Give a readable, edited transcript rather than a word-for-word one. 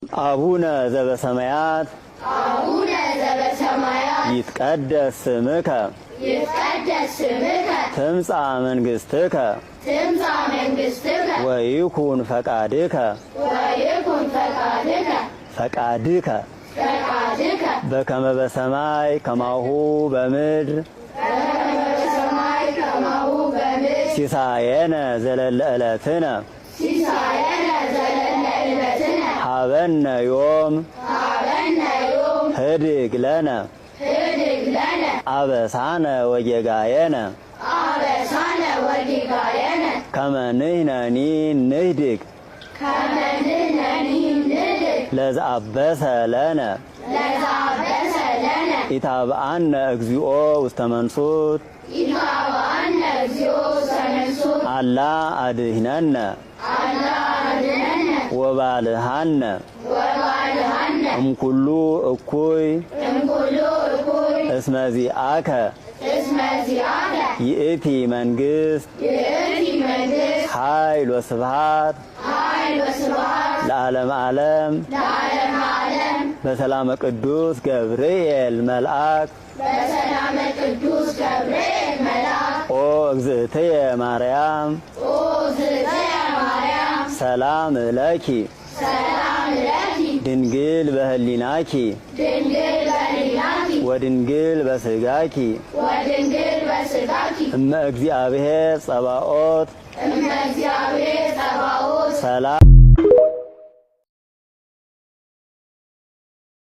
አቡነ ዘበሰማያት ይትቀደስ ስምከ ትምጻእ መንግሥትከ ወይኩን ፈቃድከ በከመ በሰማይ ከማሁ በምድር ሲሳየነ ዘለለ ዕለትነ ሀበነ ዮም ህድግ ለነ አበሳነ ወጌጋየነ ከመ ንሕነኒ ንህድግ ለዘአበሰ ለነ ኢታብአነ እግዚኦ ውስተ መንሱት አላ አድኅነነ ወባልሃነ እምኩሉ እኩይ እስመ ዚአከ ይእቲ መንግሥት ኃይል ወስብሐት ለዓለመ ዓለም በሰላመ ቅዱስ ገብርኤል መልአክ ኦ እግዝእትየ ማርያም ሰላም ለኪ ድንግል በህሊናኪ ወድንግል በስጋኪ እመ እግዚአብሔር ጸባኦት ሰላም